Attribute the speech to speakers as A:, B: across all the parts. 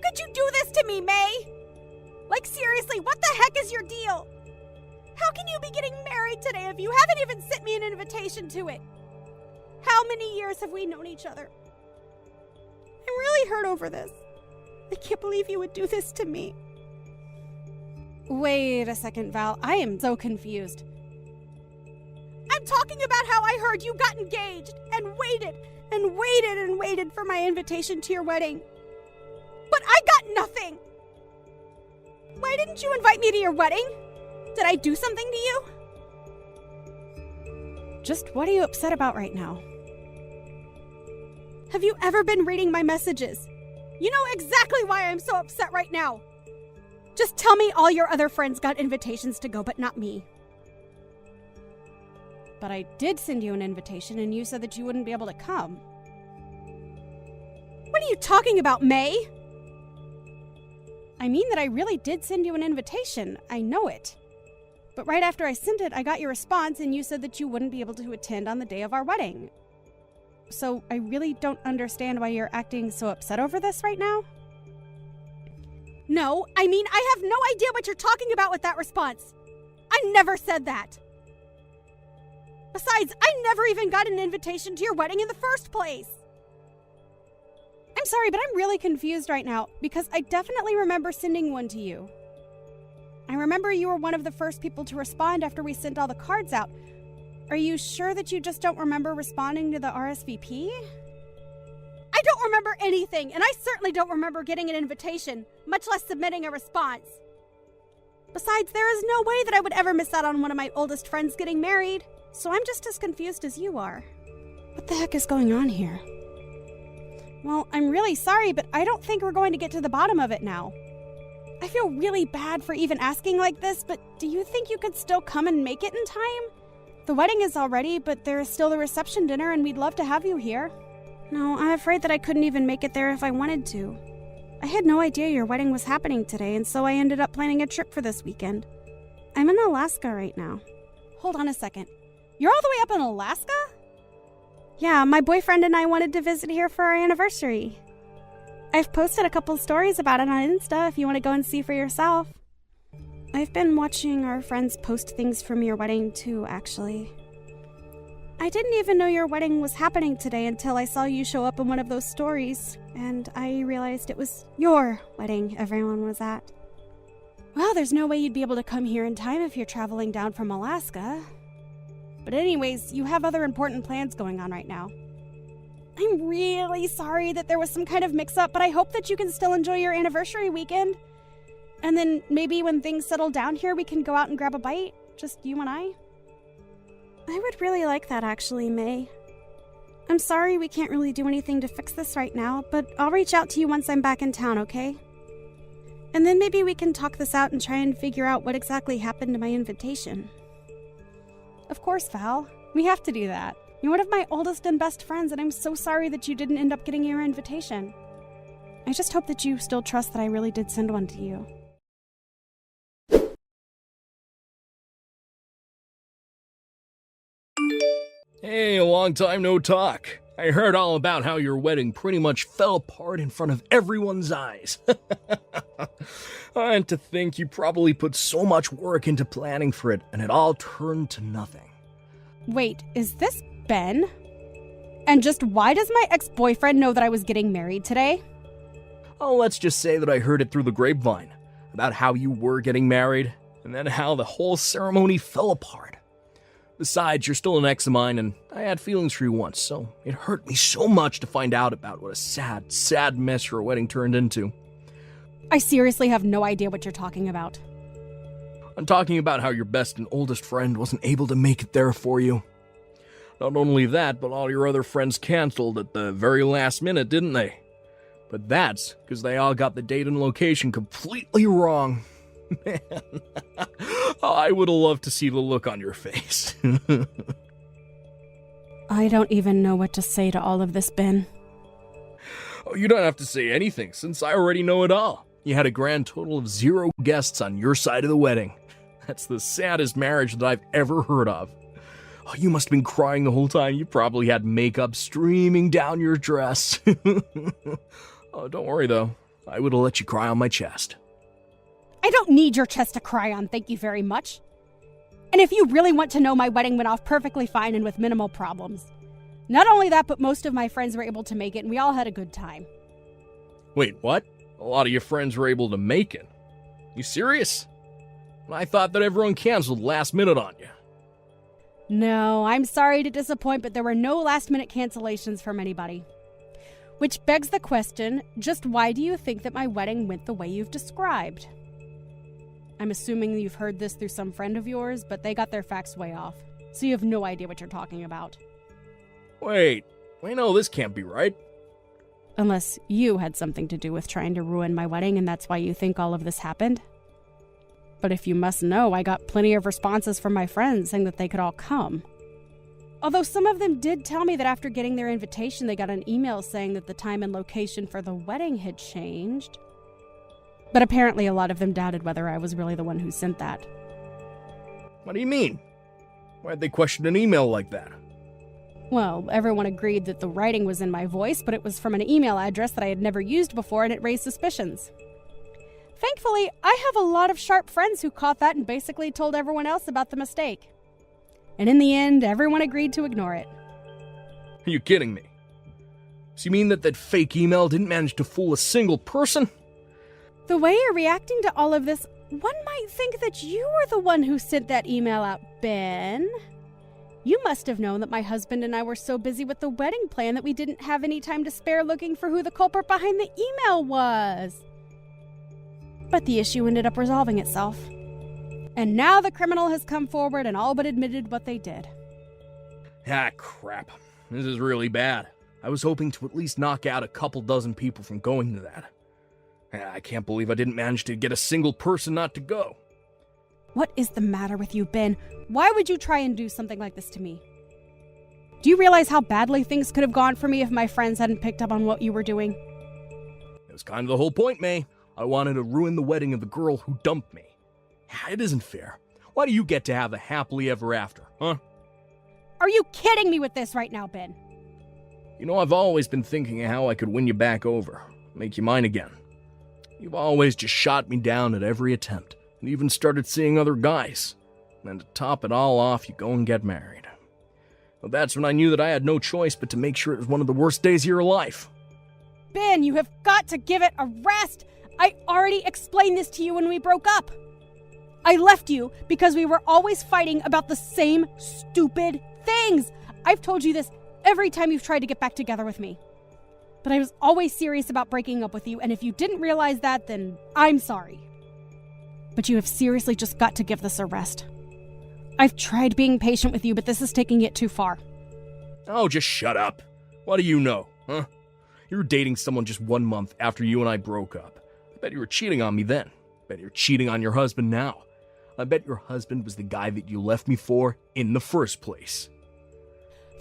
A: could you do this to me, May? Like, seriously, what the heck is your deal? How can you be getting married today if you haven't even sent me an invitation to it? How many years have we known each other? I'm really hurt over this. I can't believe you would do this to me. Wait a second, Val. I am so confused. I'm talking about how I heard you got engaged and waited and waited and waited for my invitation to your wedding. But I got nothing. Why didn't you invite me to your wedding? Did I do something to you? Just what are you upset about right now? Have you ever been reading my messages? You know exactly why I'm so upset right now. Just tell me all your other friends got invitations to go, but not me. But I did send you an invitation, and you said that you wouldn't be able to come. What are you talking about, May? I mean that I really did send you an invitation. I know it. But right after I sent it, I got your response, and you said that you wouldn't be able to attend on the day of our wedding. So I really don't understand why you're acting so upset over this right now. No, I mean, I have no idea what you're talking about with that response. I never said that. Besides, I never even got an invitation to your wedding in the first place. I'm sorry, but I'm really confused right now because I definitely remember sending one to you. I remember you were one of the first people to respond after we sent all the cards out. Are you sure that you just don't remember responding to the RSVP? I don't remember anything, and I certainly don't remember getting an invitation, much less submitting a response. Besides, there is no way that I would ever miss out on one of my oldest friends getting married, so I'm just as confused as you are. What the heck is going on here? Well, I'm really sorry, but I don't think we're going to get to the bottom of it now. I feel really bad for even asking like this, but do you think you could still come and make it in time? The wedding is all ready, but there is still the reception dinner, and we'd love to have you here. No, I'm afraid that I couldn't even make it there if I wanted to. I had no idea your wedding was happening today, and so I ended up planning a trip for this weekend. I'm in Alaska right now. Hold on a second. You're all the way up in Alaska? Yeah, my boyfriend and I wanted to visit here for our anniversary. I've posted a couple stories about it on Insta if you want to go and see for yourself. I've been watching our friends post things from your wedding too, actually. I didn't even know your wedding was happening today until I saw you show up in one of those stories, and I realized it was your wedding everyone was at. Well, there's no way you'd be able to come here in time if you're traveling down from Alaska. But anyways, you have other important plans going on right now. I'm really sorry that there was some kind of mix-up, but I hope that you can still enjoy your anniversary weekend. And then maybe when things settle down here, we can go out and grab a bite, just you and I. I would really like that, actually, May. I'm sorry we can't really do anything to fix this right now, but I'll reach out to you once I'm back in town, okay? And then maybe we can talk this out and try and figure out what exactly happened to my invitation. Of course, Val. We have to do that. You're one of my oldest and best friends, and I'm so sorry that you didn't end up getting your invitation. I just hope that you still trust that I really did send one to you.
B: Hey, a long time no talk. I heard all about how your wedding pretty much fell apart in front of everyone's eyes. And to think you probably put so much work into planning for it, and it all turned to nothing.
A: Wait, is this Ben? And just why does my ex-boyfriend know that I was getting married today?
B: Oh, let's just say that I heard it through the grapevine, about how you were getting married, and then how the whole ceremony fell apart. Besides, you're still an ex of mine, and I had feelings for you once, so it hurt me so much to find out about what a sad, sad mess your wedding turned into.
A: I seriously have no idea what you're talking about.
B: I'm talking about how your best and oldest friend wasn't able to make it there for you. Not only that, but all your other friends canceled at the very last minute, didn't they? But that's because they all got the date and location completely wrong. Man, I would have loved to see the look on your face.
A: I don't even know what to say to all of this, Ben.
B: Oh, you don't have to say anything, since I already know it all. You had a grand total of 0 guests on your side of the wedding. That's the saddest marriage that I've ever heard of. Oh, you must have been crying the whole time. You probably had makeup streaming down your dress. Oh, don't worry, though. I would have let you cry on my chest.
A: I don't need your chest to cry on, thank you very much. And if you really want to know, my wedding went off perfectly fine and with minimal problems. Not only that, but most of my friends were able to make it, and we all had a good time.
B: Wait, what? A lot of your friends were able to make it? You serious? I thought that everyone canceled last minute on you.
A: No, I'm sorry to disappoint, but there were no last-minute cancellations from anybody. Which begs the question, just why do you think that my wedding went the way you've described? I'm assuming you've heard this through some friend of yours, but they got their facts way off, so you have no idea what you're talking about.
B: Wait, I know this can't be right.
A: Unless you had something to do with trying to ruin my wedding, and that's why you think all of this happened. But if you must know, I got plenty of responses from my friends saying that they could all come. Although some of them did tell me that after getting their invitation, they got an email saying that the time and location for the wedding had changed. But apparently a lot of them doubted whether I was really the one who sent that.
B: What do you mean? Why'd they question an email like that?
A: Well, everyone agreed that the writing was in my voice, but it was from an email address that I had never used before, and it raised suspicions. Thankfully, I have a lot of sharp friends who caught that and basically told everyone else about the mistake. And in the end, everyone agreed to ignore it.
B: Are you kidding me? So you mean that fake email didn't manage to fool a single person?
A: The way you're reacting to all of this, one might think that you were the one who sent that email out, Ben. You must have known that my husband and I were so busy with the wedding plan that we didn't have any time to spare looking for who the culprit behind the email was. But the issue ended up resolving itself. And now the criminal has come forward and all but admitted what they did.
B: Ah, crap. This is really bad. I was hoping to at least knock out a couple dozen people from going to that. I can't believe I didn't manage to get a single person not to go.
A: What is the matter with you, Ben? Why would you try and do something like this to me? Do you realize how badly things could have gone for me if my friends hadn't picked up on what you were doing?
B: It was kind of the whole point, May. I wanted to ruin the wedding of the girl who dumped me. It isn't fair. Why do you get to have a happily ever after, huh?
A: Are you kidding me with this right now, Ben?
B: You know, I've always been thinking of how I could win you back over, make you mine again. You've always just shot me down at every attempt, and even started seeing other guys. And to top it all off, you go and get married. Well, that's when I knew that I had no choice but to make sure it was one of the worst days of your life.
A: Ben, you have got to give it a rest! I already explained this to you when we broke up. I left you because we were always fighting about the same stupid things. I've told you this every time you've tried to get back together with me. But I was always serious about breaking up with you, and if you didn't realize that, then I'm sorry. But you have seriously just got to give this a rest. I've tried being patient with you, but this is taking it too far.
B: Oh, just shut up. What do you know, huh? You were dating someone just 1 month after you and I broke up. I bet you were cheating on me then. I bet you're cheating on your husband now. I bet your husband was the guy that you left me for in the first place.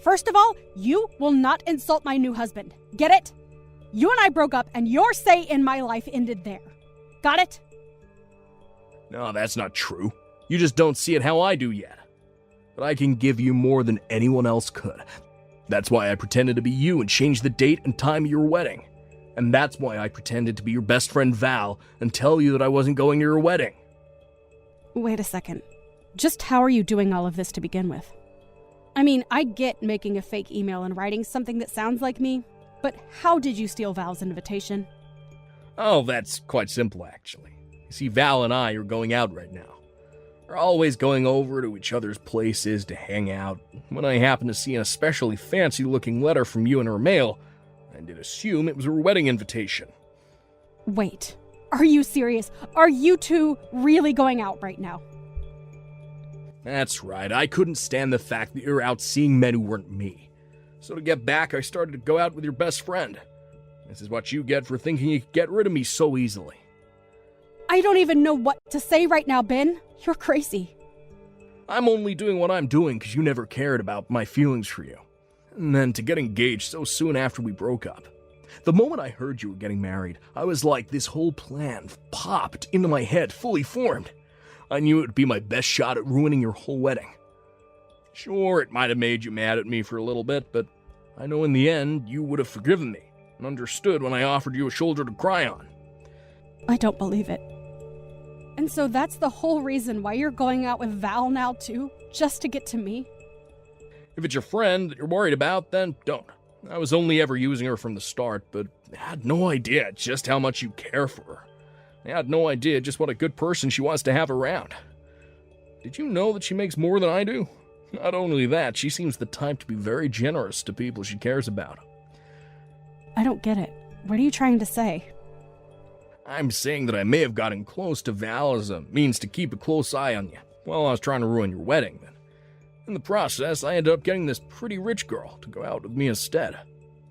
A: First of all, you will not insult my new husband. Get it? You and I broke up, and your say in my life ended there. Got it?
B: No, that's not true. You just don't see it how I do yet. But I can give you more than anyone else could. That's why I pretended to be you and changed the date and time of your wedding. And that's why I pretended to be your best friend Val and tell you that I wasn't going to your wedding.
A: Wait a second. Just how are you doing all of this to begin with? I mean, I get making a fake email and writing something that sounds like me, but how did you steal Val's invitation?
B: Oh, that's quite simple, actually. You see, Val and I are going out right now. We're always going over to each other's places to hang out. When I happened to see an especially fancy-looking letter from you in her mail, I did assume it was her wedding invitation.
A: Wait, are you serious? Are you two really going out right now?
B: That's right, I couldn't stand the fact that you're out seeing men who weren't me. So to get back, I started to go out with your best friend. This is what you get for thinking you could get rid of me so easily.
A: I don't even know what to say right now, Ben. You're crazy.
B: I'm only doing what I'm doing because you never cared about my feelings for you. And then to get engaged so soon after we broke up. The moment I heard you were getting married, I was like this whole plan popped into my head, fully formed. I knew it would be my best shot at ruining your whole wedding. Sure, it might have made you mad at me for a little bit, but I know in the end you would have forgiven me and understood when I offered you a shoulder to cry on.
A: I don't believe it. And so that's the whole reason why you're going out with Val now too? Just to get to me?
B: If it's your friend that you're worried about, then don't. I was only ever using her from the start, but I had no idea just how much you care for her. I had no idea just what a good person she was to have around. Did you know that she makes more than I do? Not only that, she seems the type to be very generous to people she cares about.
A: I don't get it. What are you trying to say?
B: I'm saying that I may have gotten close to Val as a means to keep a close eye on you while I was trying to ruin your wedding. Then, in the process, I ended up getting this pretty rich girl to go out with me instead,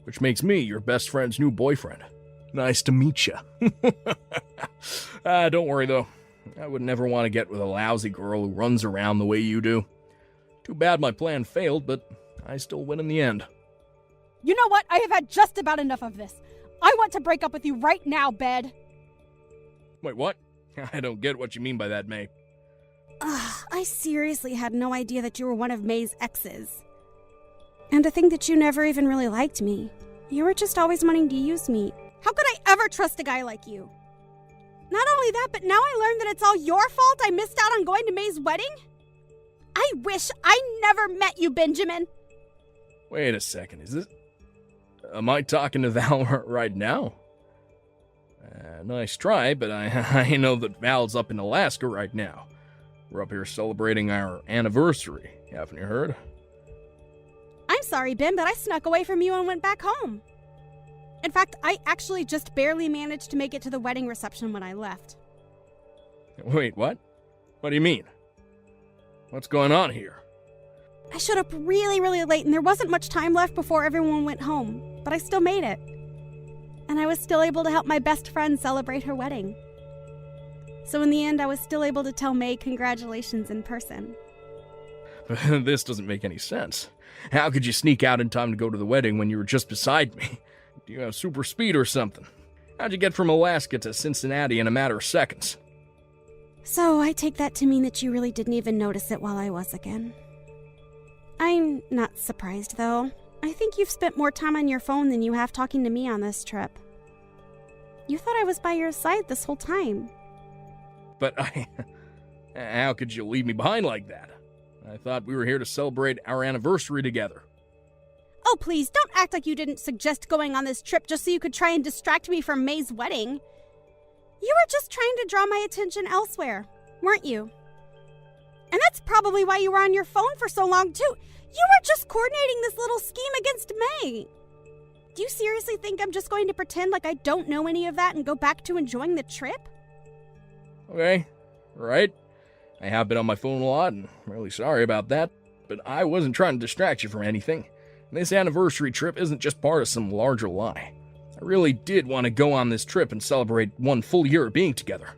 B: which makes me your best friend's new boyfriend. Nice to meet you. Don't worry, though. I would never want to get with a lousy girl who runs around the way you do. Too bad my plan failed, but I still win in the end.
A: You know what? I have had just about enough of this. I want to break up with you right now, Bed.
B: Wait, what? I don't get what you mean by that, May.
A: I seriously had no idea that you were one of May's exes. And to think that you never even really liked me. You were just always wanting to use me. How could I ever trust a guy like you? Not only that, but now I learned that it's all your fault I missed out on going to May's wedding? I wish I never met you, Benjamin.
B: Wait a second, is this... Am I talking to Val right now? Nice try, but I know that Val's up in Alaska right now. We're up here celebrating our anniversary, haven't you heard?
A: I'm sorry, Ben, but I snuck away from you and went back home. In fact, I actually just barely managed to make it to the wedding reception when I left.
B: Wait, what? What do you mean? What's going on here?
A: I showed up really late, and there wasn't much time left before everyone went home, but I still made it. And I was still able to help my best friend celebrate her wedding. So in the end, I was still able to tell May congratulations in person.
B: This doesn't make any sense. How could you sneak out in time to go to the wedding when you were just beside me? Do you have super speed or something? How'd you get from Alaska to Cincinnati in a matter of seconds?
A: So I take that to mean that you really didn't even notice it while I was again. I'm not surprised, though. I think you've spent more time on your phone than you have talking to me on this trip. You thought I was by your side this whole time.
B: But how could you leave me behind like that? I thought we were here to celebrate our anniversary together.
A: Oh, please, don't act like you didn't suggest going on this trip just so you could try and distract me from May's wedding. You were just trying to draw my attention elsewhere, weren't you? And that's probably why you were on your phone for so long, too. You were just coordinating this little scheme against May. Do you seriously think I'm just going to pretend like I don't know any of that and go back to enjoying the trip?
B: Okay, right. I have been on my phone a lot, and I'm really sorry about that, but I wasn't trying to distract you from anything. This anniversary trip isn't just part of some larger lie. I really did want to go on this trip and celebrate 1 full year of being together.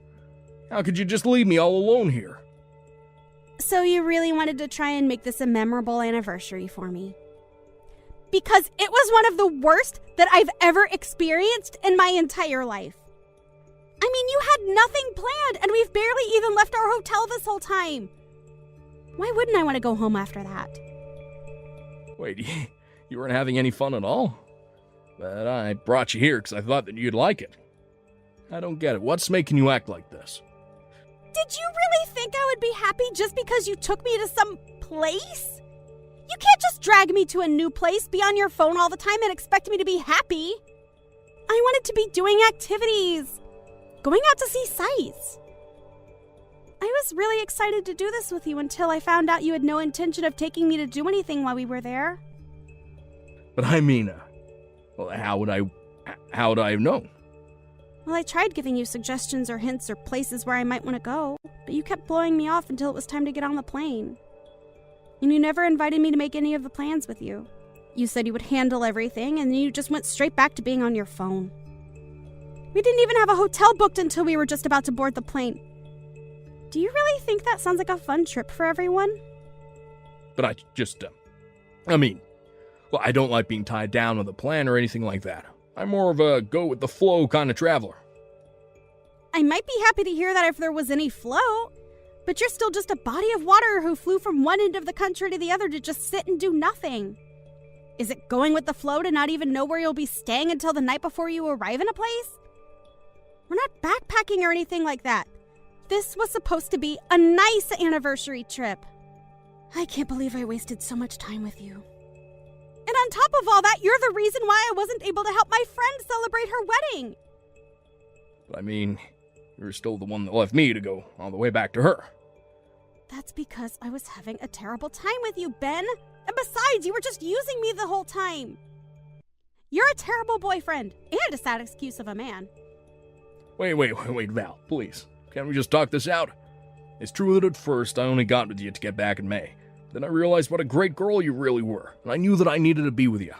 B: How could you just leave me all alone here?
A: So you really wanted to try and make this a memorable anniversary for me? Because it was one of the worst that I've ever experienced in my entire life. I mean, you had nothing planned, and we've barely even left our hotel this whole time. Why wouldn't I want to go home after that?
B: Wait, you weren't having any fun at all? But I brought you here because I thought that you'd like it. I don't get it. What's making you act like this?
A: Did you really think I would be happy just because you took me to some place? You can't just drag me to a new place, be on your phone all the time, and expect me to be happy. I wanted to be doing activities, going out to see sights. I was really excited to do this with you until I found out you had no intention of taking me to do anything while we were there.
B: But I mean, well, how would I have known?
A: Well, I tried giving you suggestions or hints or places where I might want to go, but you kept blowing me off until it was time to get on the plane. And you never invited me to make any of the plans with you. You said you would handle everything, and then you just went straight back to being on your phone. We didn't even have a hotel booked until we were just about to board the plane. Do you really think that sounds like a fun trip for everyone?
B: But I just, well, I don't like being tied down with a plan or anything like that. I'm more of a go-with-the-flow kind of traveler.
A: I might be happy to hear that if there was any flow, but you're still just a body of water who flew from one end of the country to the other to just sit and do nothing. Is it going with the flow to not even know where you'll be staying until the night before you arrive in a place? We're not backpacking or anything like that. This was supposed to be a nice anniversary trip. I can't believe I wasted so much time with you. And on top of all that, you're the reason why I wasn't able to help my friend celebrate her wedding.
B: But I mean, you're still the one that left me to go all the way back to her.
A: That's because I was having a terrible time with you, Ben. And besides, you were just using me the whole time. You're a terrible boyfriend and a sad excuse of a man.
B: Wait, Val, please. Can't we just talk this out? It's true that at first I only got with you to get back in May. Then I realized what a great girl you really were, and I knew that I needed to be with you.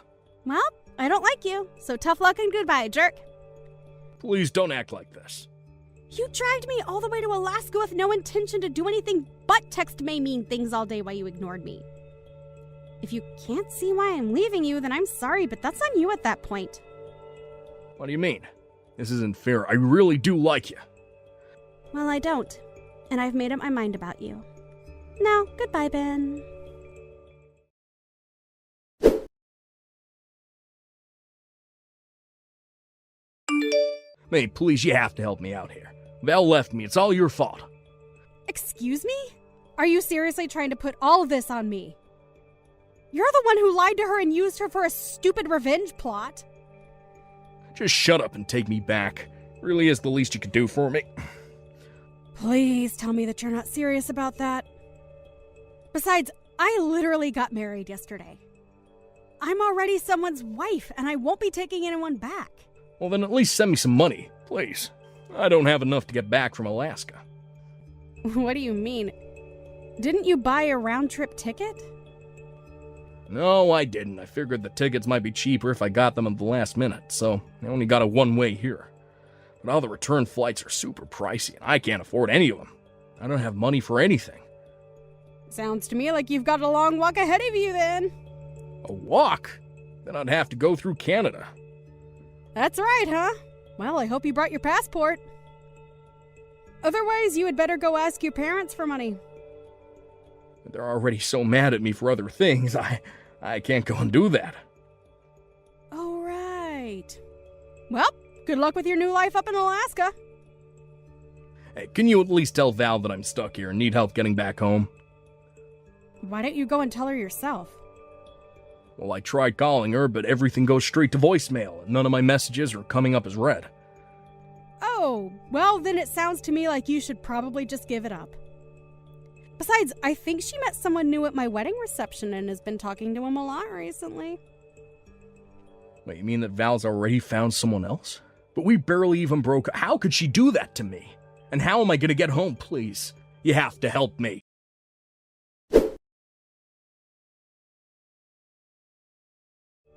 A: Well, I don't like you, so tough luck and goodbye, jerk.
B: Please don't act like this.
A: You dragged me all the way to Alaska with no intention to do anything but text May mean things all day while you ignored me. If you can't see why I'm leaving you, then I'm sorry, but that's on you at that point.
B: What do you mean? This isn't fair. I really do like you.
A: Well, I don't, and I've made up my mind about you. Now, goodbye, Ben.
B: May, please, you have to help me out here. Val left me. It's all your fault.
A: Excuse me? Are you seriously trying to put all of this on me? You're the one who lied to her and used her for a stupid revenge plot.
B: Just shut up and take me back. Really is the least you could do for me.
A: Please tell me that you're not serious about that. Besides, I literally got married yesterday. I'm already someone's wife, and I won't be taking anyone back.
B: Well, then at least send me some money, please. I don't have enough to get back from Alaska.
A: What do you mean? Didn't you buy a round-trip ticket?
B: No, I didn't. I figured the tickets might be cheaper if I got them at the last minute, so I only got a one-way here. But all the return flights are super pricey, and I can't afford any of them. I don't have money for anything.
A: Sounds to me like you've got a long walk ahead of you, then.
B: A walk? Then I'd have to go through Canada.
A: That's right, huh? Well, I hope you brought your passport. Otherwise, you had better go ask your parents for money.
B: They're already so mad at me for other things, I can't go and do that.
A: Oh, right. Well, good luck with your new life up in Alaska.
B: Hey, can you at least tell Val that I'm stuck here and need help getting back home?
A: Why don't you go and tell her yourself?
B: Well, I tried calling her, but everything goes straight to voicemail, and none of my messages are coming up as read.
A: Oh, well, then it sounds to me like you should probably just give it up. Besides, I think she met someone new at my wedding reception and has been talking to him a lot recently.
B: Wait, you mean that Val's already found someone else? But we barely even broke. How could she do that to me? And how am I gonna get home, please? You have to help me.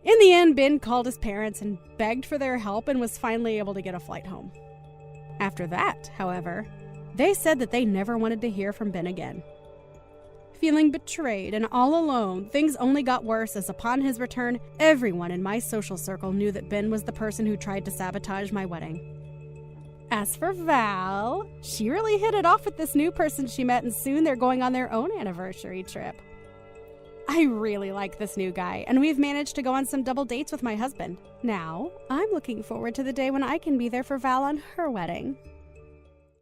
A: In the end, Ben called his parents and begged for their help and was finally able to get a flight home. After that, however, they said that they never wanted to hear from Ben again. Feeling betrayed and all alone, things only got worse as upon his return, everyone in my social circle knew that Ben was the person who tried to sabotage my wedding. As for Val, she really hit it off with this new person she met, and soon they're going on their own anniversary trip. I really like this new guy, and we've managed to go on some double dates with my husband. Now, I'm looking forward to the day when I can be there for Val on her wedding.